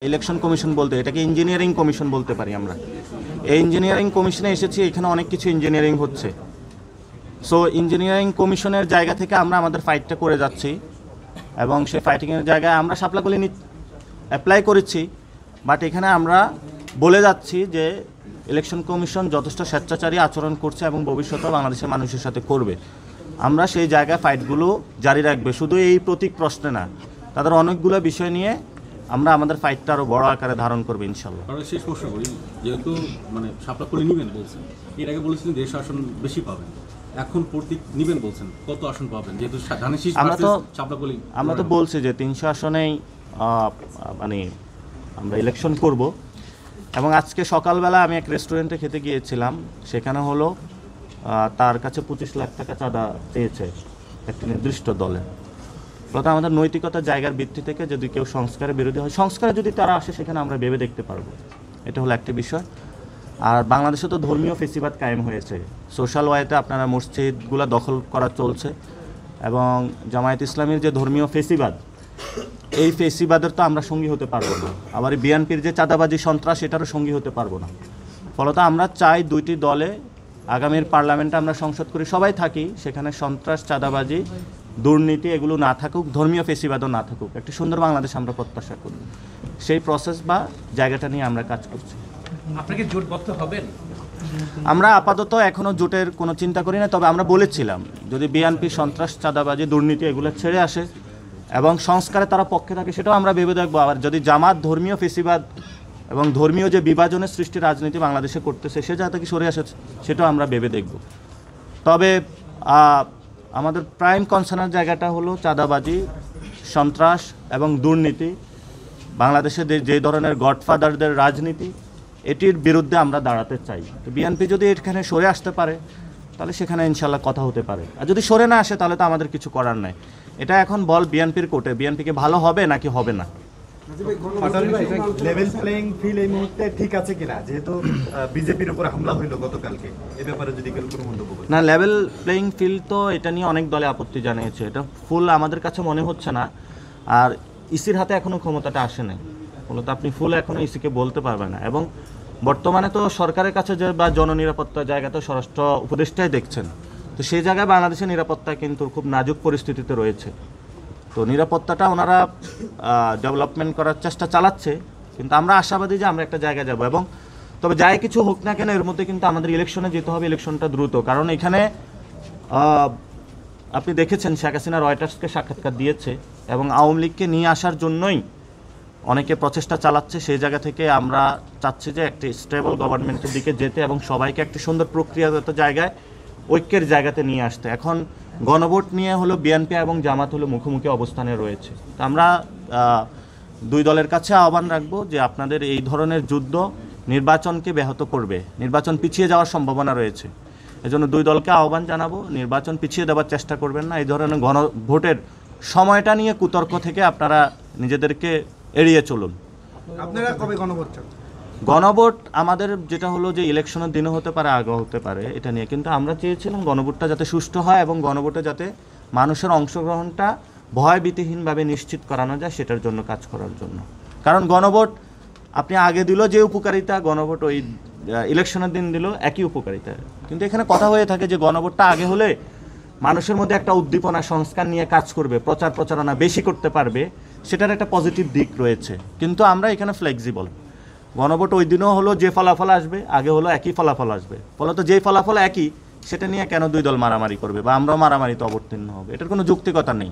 Election commission বলতে এটাকে engineering commission বলতে পারি আমরা। এই ইঞ্জিনিয়ারিং কমিশনে এসেছি, এখানে অনেক কিছু ইঞ্জিনিয়ারিং হচ্ছে। সো ইঞ্জিনিয়ারিং কমিশনের জায়গা থেকে আমরা আমাদের ফাইটটা করে যাচ্ছি এবং সেই ফাইটিংয়ের জায়গায় আমরা সাপলাকলি অ্যাপ্লাই করেছি, বাট এখানে আমরা বলে যাচ্ছি যে ইলেকশন কমিশন যথেষ্ট স্বেচ্ছাচারী আচরণ করছে এবং ভবিষ্যতেও বাংলাদেশের মানুষের সাথে করবে। আমরা সেই জায়গায় ফাইটগুলো জারি রাখবে, শুধু এই প্রতীক প্রশ্নে না, তাদের অনেকগুলো বিষয় নিয়ে আমরা আমাদের ফাইটটা আরও বড় আকারে ধারণ করবো ইনশাল্লাহ। শেষ প্রশ্ন করি, যেহেতু সাপলাকলি নিবেন বলছেন, এর আগে বলেছিলেন দেশ আসন বেশি পাবেন, এখন প্রতীক নিবেন বলছেন, কত আসন পাবেন? যেহেতু আমরা তো বলছি যে 300 আসনেই আমরা ইলেকশন করব। এবং আজকে সকালবেলা আমি এক রেস্টুরেন্টে খেতে গিয়েছিলাম, সেখানে হলো তার কাছে 25 লাখ টাকা চাঁদা চেয়েছে একটি নির্দিষ্ট দলে। প্রথম আমাদের নৈতিকতার জায়গার ভিত্তি থেকে যদি কেউ সংস্কারের বিরোধী হয়, সংস্কারে যদি তারা আসে সেখানে আমরা ভেবে দেখতে পারবো, এটা হলো একটি বিষয়। আর বাংলাদেশে তো ধর্মীয় ফেসিবাদ কায়েম হয়েছে, সোশ্যাল ওয়েতে আপনারা মসজিদগুলো দখল করা চলছে এবং জামায়াত ইসলামীর যে ধর্মীয় ফেসিবাদ, এই ফেসিবাদের তো আমরা সঙ্গী হতে পারবো না। আবার বিএনপির যে চাঁদাবাজি সন্ত্রাস, এটারও সঙ্গী হতে পারবো না। ফলত আমরা চাই দুইটি দলে আগামীর পার্লামেন্টে আমরা সংসদ করি, সবাই থাকি, সেখানে সন্ত্রাস, চাঁদাবাজি, দুর্নীতি এগুলো না থাকুক, ধর্মীয় ফেসিবাদও না থাকুক, একটি সুন্দর বাংলাদেশ আমরা প্রত্যাশা করি। সেই প্রসেস বা জায়গাটা নিয়ে আমরা কাজ করছি। আপনাকে জোটবদ্ধ হবেন? আমরা আপাতত এখনও জোটের কোনো চিন্তা করি না, তবে আমরা বলেছিলাম যদি বিএনপি সন্ত্রাস, চাঁদাবাজি, দুর্নীতি এগুলো ছেড়ে আসে এবং সংস্কারে তারা পক্ষে থাকে, সেটাও আমরা ভেবে দেখবো। আবার যদি জামাত ধর্মীয় ফেসিবাদ এবং ধর্মীয় যে বিভাজনের সৃষ্টি রাজনীতি বাংলাদেশে করতেছে, সে জায়গা থেকে সরে আসে, সেটাও আমরা ভেবে দেখব। তবে আমাদের প্রাইম কনসার্নের জায়গাটা হলো চাঁদাবাজি, সন্ত্রাস এবং দুর্নীতি, বাংলাদেশে যে ধরনের গডফাদারদের রাজনীতি, এটির বিরুদ্ধে আমরা দাঁড়াতে চাই। তো বিএনপি যদি এখানে সরে আসতে পারে তাহলে সেখানে ইনশাল্লাহ কথা হতে পারে, আর যদি সরে না আসে তাহলে তো আমাদের কিছু করার নাই। এটা এখন বল বিএনপির কোর্টে, বিএনপিকে ভালো হবে নাকি হবে না। লেভেল প্লেইং ফিল্ড এই মুহূর্তে ঠিক আছে কিনা, যেহেতু বিজেপির উপর হামলা হইল গতকালকে, এ ব্যাপারে যদি কেউ কোনো মন্তব্য করেন? না, লেভেল প্লেইং ফিল্ড তো এটা নিয়ে অনেক দলে আপত্তি জানিয়েছে, এটা ফুল আমাদের কাছে মনে হচ্ছে না। আর ইসির হাতে এখনও ক্ষমতাটা আসে নাই, মূলত আপনি ফুল এখনও ইসিকে বলতে পারবেন না। এবং বর্তমানে তো সরকারের কাছে যে বা জননিরাপত্তার জায়গা তো স্বরাষ্ট্র উপদেষ্টাই দেখছেন, তো সেই জায়গায় বাংলাদেশের নিরাপত্তা কিন্তু খুব নাজুক পরিস্থিতিতে রয়েছে। তো নিরাপত্তাটা ওনারা ডেভেলপমেন্ট করার চেষ্টা চালাচ্ছে, কিন্তু আমরা আশাবাদী যে আমরা একটা জায়গায় যাব। এবং তবে যাই কিছু হোক না কেন, এর মধ্যে কিন্তু আমাদের ইলেকশনে যেতে হবে, ইলেকশনটা দ্রুত। কারণ এখানে আপনি দেখেছেন শেখ হাসিনা রয়টার্সকে সাক্ষাৎকার দিয়েছে এবং আওয়ামী লীগকে নিয়ে আসার জন্যই অনেকে প্রচেষ্টা চালাচ্ছে। সেই জায়গা থেকে আমরা চাচ্ছি যে একটি স্টেবল গভর্নমেন্টের দিকে যেতে এবং সবাইকে একটি সুন্দর প্রক্রিয়াগত জায়গায় ঐক্যের জায়গাতে নিয়ে আসতে। এখন গণভোট নিয়ে হলো বিএনপি এবং জামাত হলো মুখোমুখি অবস্থানে রয়েছে। তো আমরা দুই দলের কাছে আহ্বান রাখবো যে আপনাদের এই ধরনের যুদ্ধ নির্বাচনকে ব্যাহত করবে, নির্বাচন পিছিয়ে যাওয়ার সম্ভাবনা রয়েছে। এজন্য দুই দলকে আহ্বান জানাবো, নির্বাচন পিছিয়ে দেওয়ার চেষ্টা করবেন না। এই ধরনের গণভোটের সময়টা নিয়ে কুতর্ক থেকে আপনারা নিজেদেরকে এড়িয়ে চলুন। আপনারা কবে গণভোট চান? গণভোট আমাদের যেটা হলো যে ইলেকশনের দিনও হতে পারে, আগে হতে পারে, এটা নিয়ে কিন্তু আমরা চেয়েছিলাম গণভোটটা যাতে সুষ্ঠু হয় এবং গণভোটে যাতে মানুষের অংশগ্রহণটা ভয়ভীতিহীনভাবে নিশ্চিত করানো যায়, সেটার জন্য কাজ করার জন্য। কারণ গণভোট আপনি আগে দিল যে উপকারিতা, গণভোট ওই ইলেকশনের দিন দিল একই উপকারিতা। কিন্তু এখানে কথা হয়ে থাকে যে গণভোটটা আগে হলে মানুষের মধ্যে একটা উদ্দীপনা, সংস্কার নিয়ে কাজ করবে, প্রচারণা বেশি করতে পারবে, সেটার একটা পজিটিভ দিক রয়েছে। কিন্তু আমরা এখানে ফ্লেক্সিবল, গণভোট ওই দিনও হলো যে ফলাফল আসবে, আগে হলো একই ফলাফল আসবে। ফলত যেই ফলাফল একই, সেটা নিয়ে কেন দুই দল মারামারি করবে বা আমরাও মারামারিতে অবতীর্ণ হবে, এটার কোনো যৌক্তিকতা নেই।